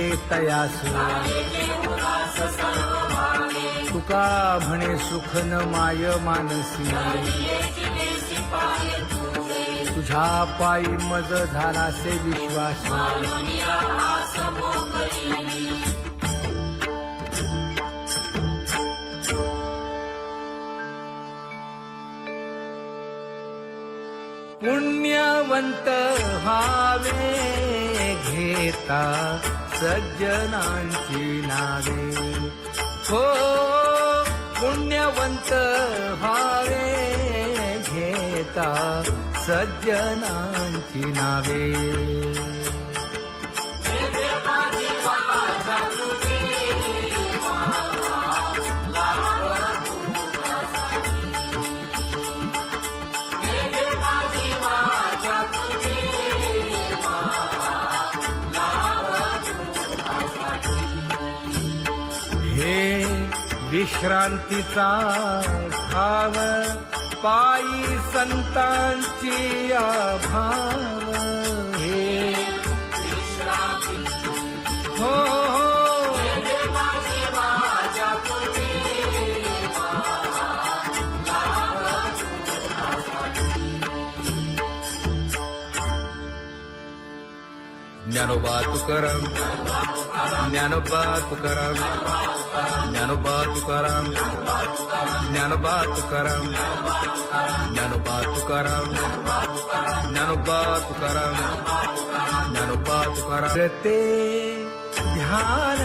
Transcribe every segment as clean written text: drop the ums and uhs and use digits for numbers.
केले तयास तुका म्हणे सुख न माय मानसी तुझ्या पायी मज झालासे विश्वास पुण्यवंत व्हावे घेता सज्जनांची नावे हो पुण्यवंत व्हावे घेता सज्जनांची नावे हे विश्रांतीचा ठाव पायी संतांची आभाव हे हो ज्ञानोबा तुकाराम ज्ञानोबा तुकाराम ज्ञानोबा तुकाराम ज्ञानोबा तुकाराम ज्ञानोबा तुकाराम ज्ञानोबा तुकाराम ज्ञानोबा तुकाराम ते ध्यान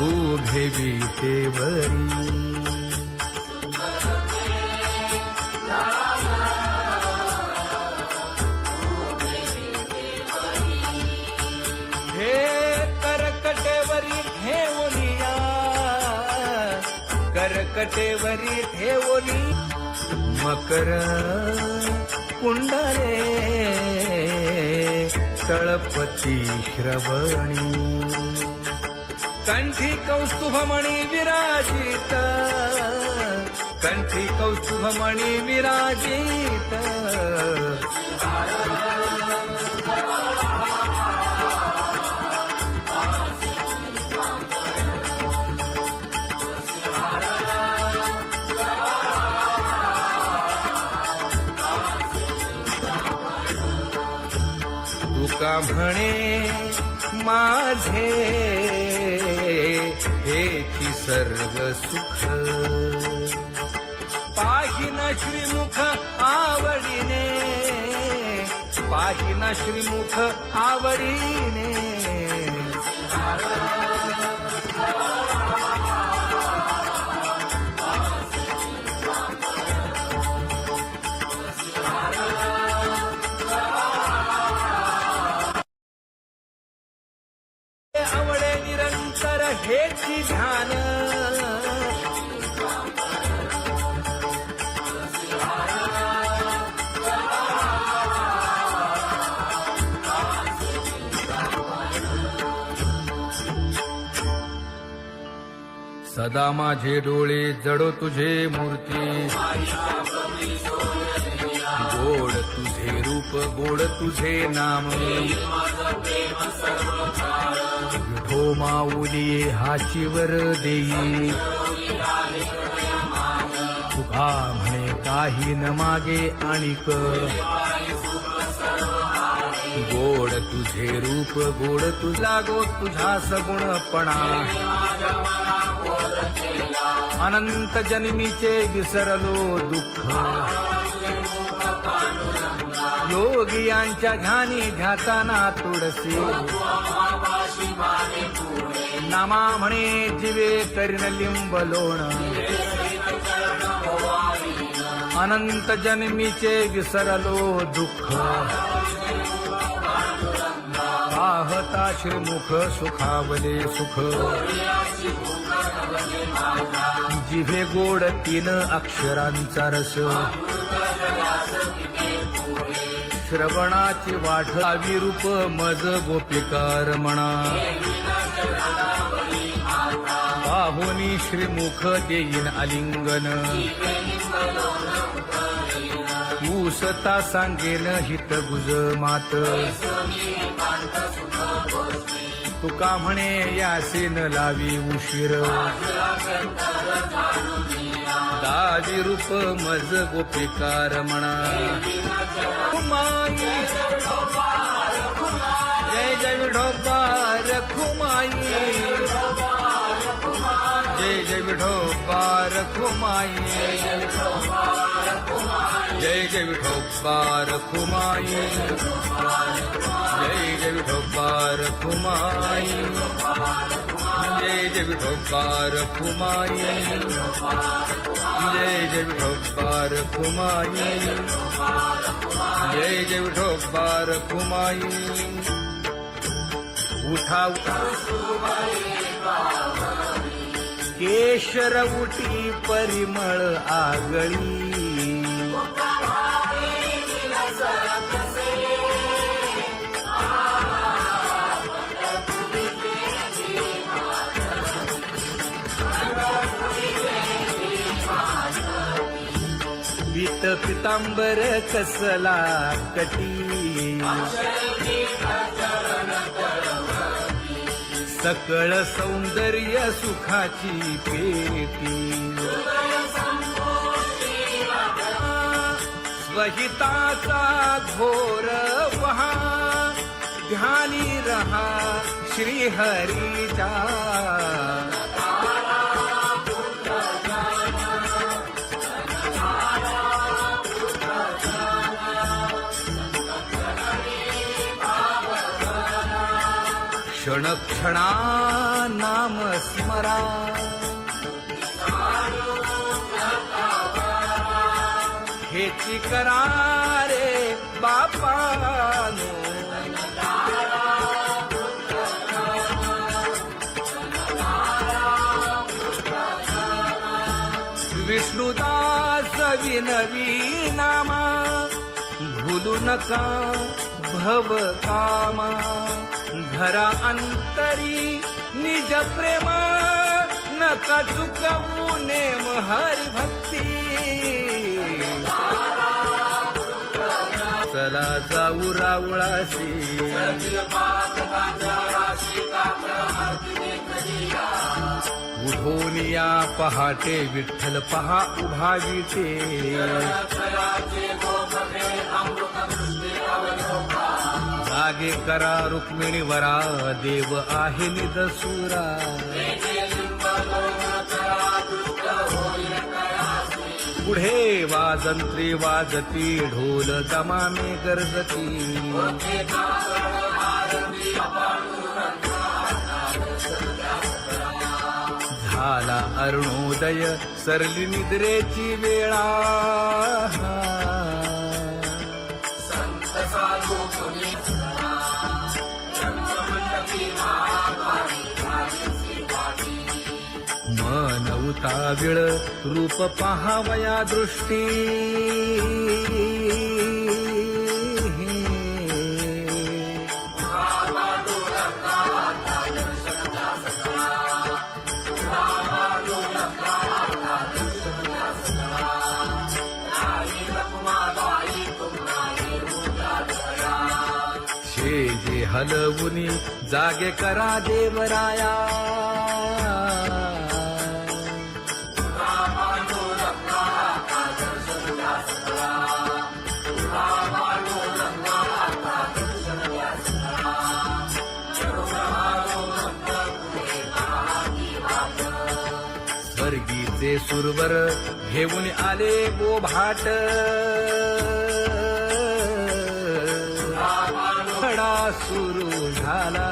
उभे विटेवरी करकटेवरी ठेवली मकर कुंडले तळपती श्रवणी कंठी कौस्तुभमणी विराजित कंठी कौस्तुभमणी विराजित तुका म्हणे माझे हेची सर्व सुख पाहिना श्रीमुख आवडीने पाहिना श्रीमुख आवडीने आवडे निरंतर हेची ध्यान सदा माझे डोळे जडो तुझे मूर्ती गोड तुझे रूप गोड तुझे नाम विठो माऊली हाचीवर देई तुका म्हणे काही न मागे आणिक गोड तुझे रूप गोड तुझा गो तुझा सगुणपणा अनंत जन्मीचे विसरलो दुःख योगियांच्या ध्यानी ध्याताना तुळसी नामा म्हणे जीवे करीन लिंब लोण अनंत जन्मीचे विसरलो दुःख पाहता श्रीमुख सुखावले सुख जिभे गोड 3 अक्षरांचा रस श्रवणाची वाट विरूप मज गोपिकार म्हणा पाहुनी श्रीमुख देईन आलिंगन ऊसता सांगेन हित गुज मात तुका म्हणे यासीन लावी उशीर दाजी रूप मज गोपिकार म्हणा खुमाई जय जय विठोबा रखुमाई जय जय विठोबा रखुमाई जय जय विठोबा रखुमाई जय जय विठोबा रखुमाई जय जय विठोबा रखुमाई जय जय विठोबा रखुमाई जय जय विठोबा रखुमाई उठा केशर उटी परिमळ आगळी पीत पितांबर कसला कटी सकळ सौंदर्य सुखाची पेटी स्वहिताचा घोर वहा ध्यानी रहा श्रीहरीचा क्षण क्षणा नाम स्मरा हेची करा रे बापानो विष्णुदास विनवी नामा भूलू नका भव कामा घरा अंतरी निज प्रेम नका चुकवू नेम हरी भक्ती चला जाऊ रावळाशी उठून या पहाटे विठ्ठल पहा उभा विटे जागे करा रुक्मिणी वरा देव आहे निदसुरा पुढे वाजंत्री वाजती ढोल दमामे गरजती झाला अरुणोदय सरली निद्रेची वेळा मन उताविळ रूप पहावया दृष्टी शेजे हलवुनी जागे करा देवराया स्वर्गीचे सुरवर घेऊन आले गोभाट खडा सुरू झाला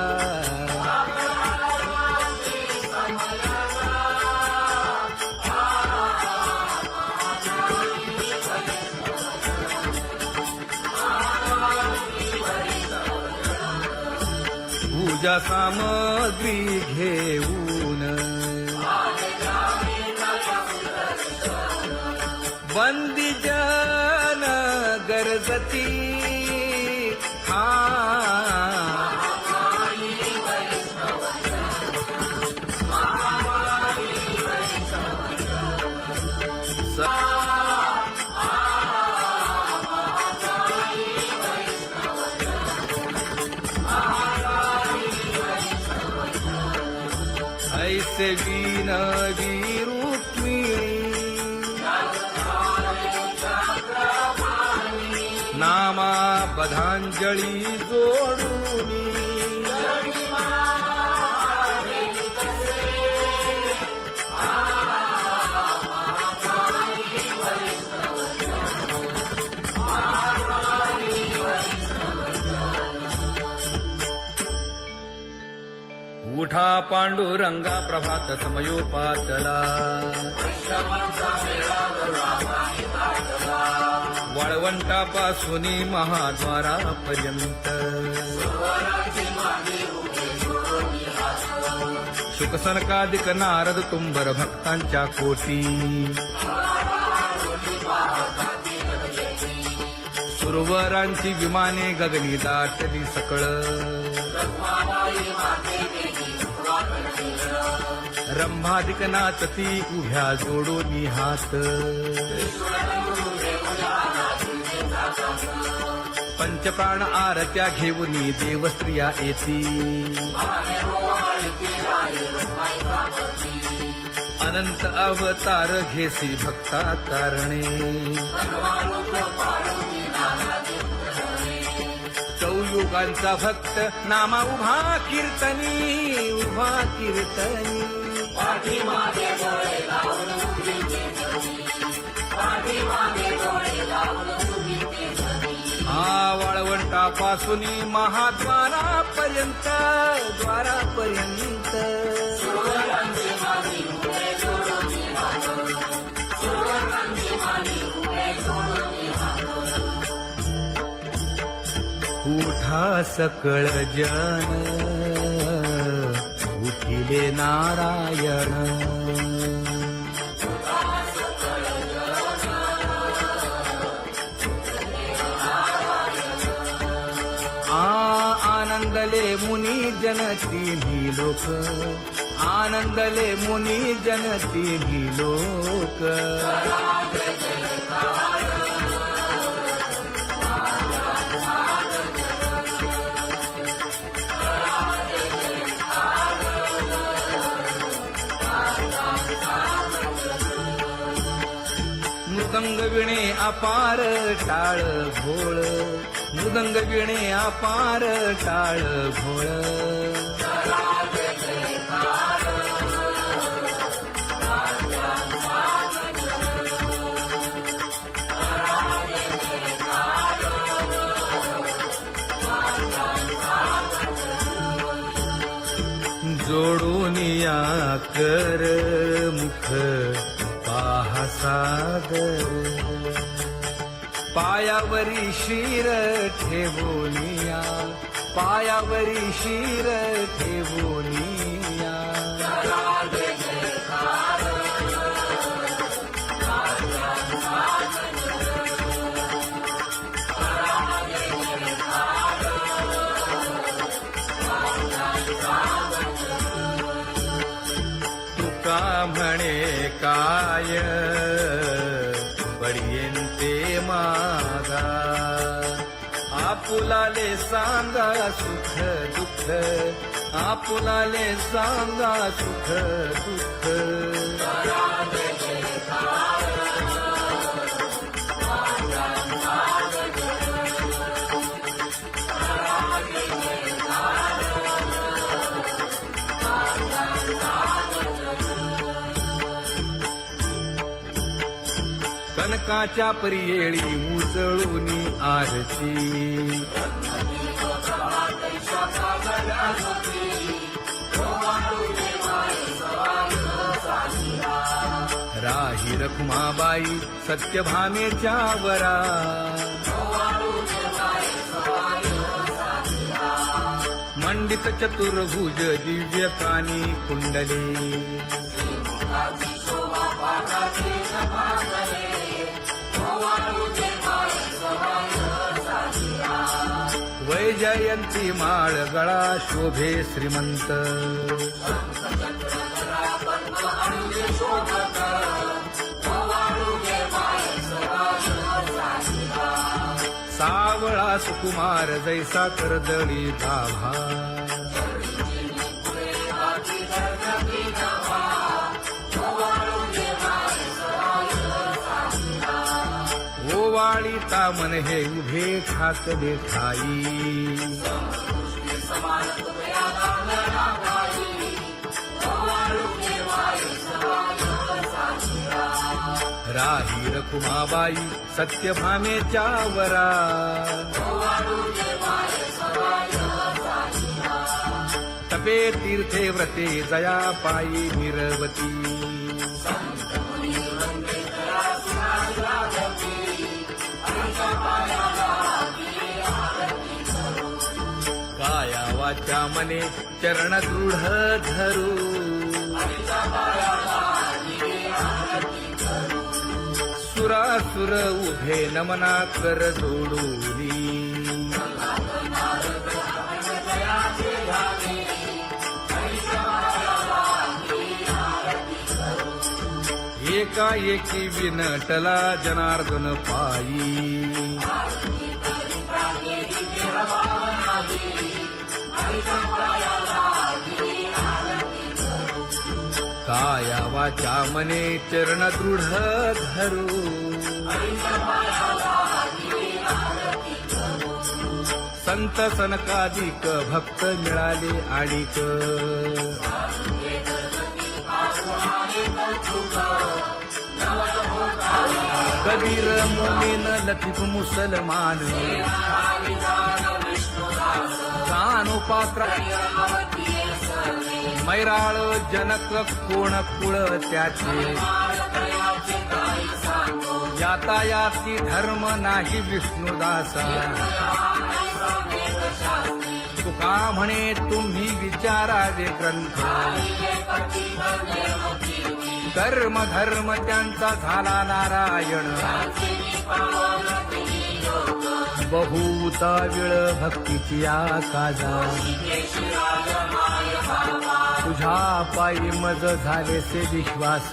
पूजा सामग्री घेऊन बंदी जन गरजती सेवी नवी रुक्मिणी नामा बधांजळी जोडूनी उठा पांडुरंगा प्रभात समयोपातला वाळवंटापासून महाद्वारापर्यंत शुकसनकादिक नारद तुंबर भक्तांच्या कोटी सुरवरांची विमाने गगनी दाटली सकळ रंभादिक नाचती उभ्या जोडोनी हात पंचप्राण आरत्या घेऊनी देवस्त्रिया येती अनंत अवतार घेसी भक्ता कारणे चौयुगांचा भक्त नामा उभा कीर्तनी उभा कीर्तनी वाळवंटापासून महाद्वारापर्यंत द्वारापर्यंत उठा सकळ जन उठिले नारायण आनंदले मुनी जन तिन्ही लोक आनंदले मुनी जन तिन्ही लोक मृदंग विणे अपार टाळ भोळ मृदंग विणे अपार टाळ भोळ जोडूनिया कर मुख पाहा सागर पायावरी शिर ठेवोनिया पायावरी शिर ठेवोनिया तुका म्हणे काय बडियेंते मागा आपुलाले सांगा सुख दुःख आपुलाले सांगा सुख दुःख कनकाच्या परियेळी उजळूनी आरती राही रखुमाबाई सत्यभामेच्या वरा मंडित चतुर्भुज दिव्य कानी कुंडली वैजयंती माळ गळा शोभे श्रीमंत सावळा सुकुमार जैसा कर्दळी गाभा पायिता मन हे उभे ठाकले ठाई राही रखुमाबाई सत्यभामेच्या वरा तपे तीर्थे व्रते जया पायी निरवती काया वाचा मने चरण दृढ धरू सुरासुर उभे नमना कर जोडूनी एकाएकी विनटला जनार्दन पायी काया वाचा मने चरण दृढ धरू संत सनकादिक भक्त मिळाले आणिक कबीर मोमीन लतीफ मुसलमान जानो पात्र मैराळ जनक कोण कुळ त्याचे यातायाती धर्म नाही विष्णुदासा तुका म्हणे तुम्ही विचारावे ग्रंथ कर्म धर्म त्यांचा झाला नारायण बहुता वेळ भक्तीची आकाजा तुझ्या पायी मज झाले से विश्वास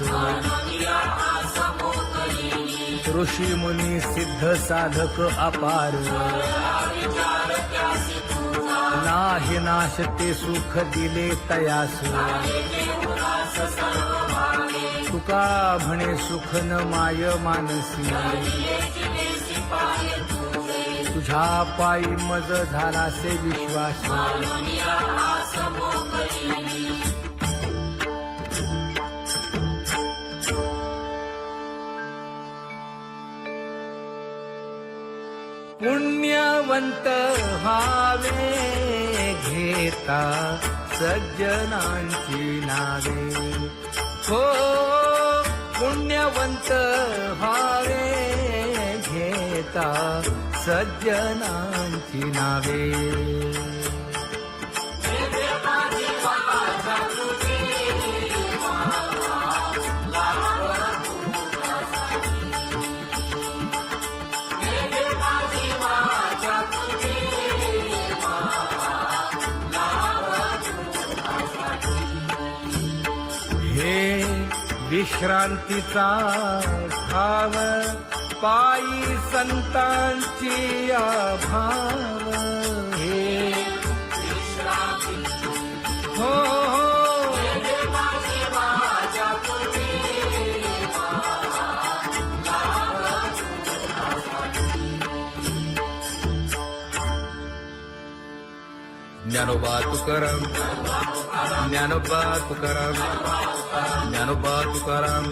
ऋषी मुनी सिद्ध साधक अपार नाही नाश ते सुख दिले तयास तुका म्हणे सुख न माय मानसी तुझ्या पायी मज झाला से विश्वास पुण्यवंत व्हावे घेता सज्जनांची नावे हो पुण्यवंत व्हावे घेता सज्जनांची नावे हे विश्रांतीचा ठाव पायी संतांची भाव हे हो ज्ञानोबा तुकाराम ज्ञानोबा तुकाराम ज्ञानोबा तुकाराम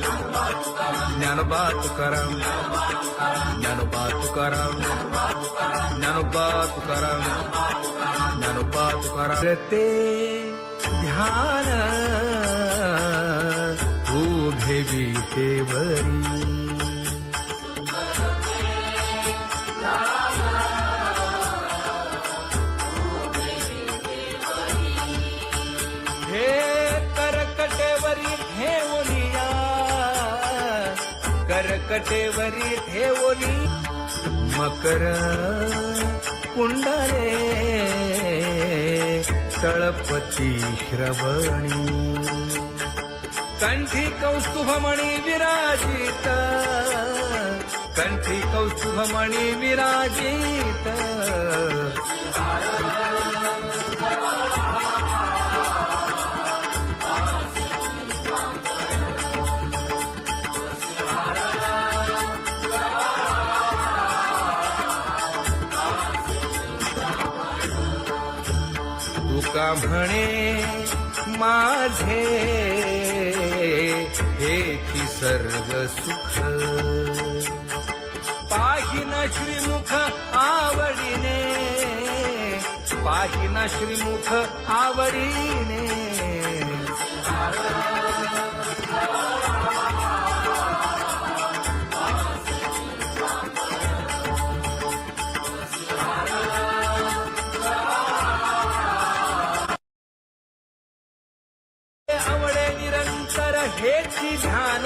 ज्ञानोबा तुकाराम ज्ञानोबा तुकाराम ज्ञानोबा तुकाराम ज्ञानोबा तुकाराम ते ध्यान उभे विटेवरी करकटेवरी ठेवली मकर कुंडले तळपती श्रवणी कंठी कौस्तुभमणी विराजित कंठी कौस्तुभमणी विराजित म्हणे माझे हेची सर्व सुख पाहिना श्रीमुख आवडीने पाहिना श्रीमुख आवडीने आवडे निरंतर हेची ध्यान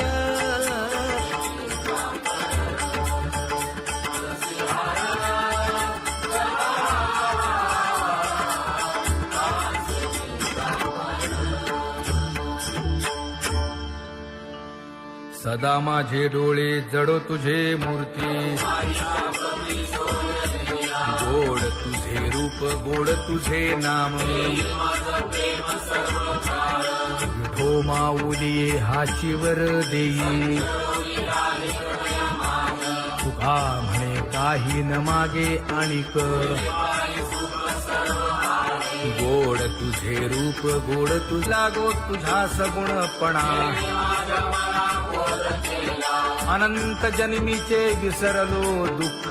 सदा माझे डोळे जडो तुझे मूर्ती गोड तुझे रूप गोड तुझे नाम विठो माऊली हाचीवर देई तुका म्हणे काही न मागे आणिक गोड तुझे रूप गोड तुझा गो तुझा सगुणपणा अनंत जन्मीचे विसरलो दुःख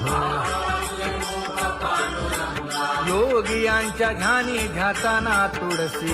योगियांच्या ध्यानी ध्याताना तुळसी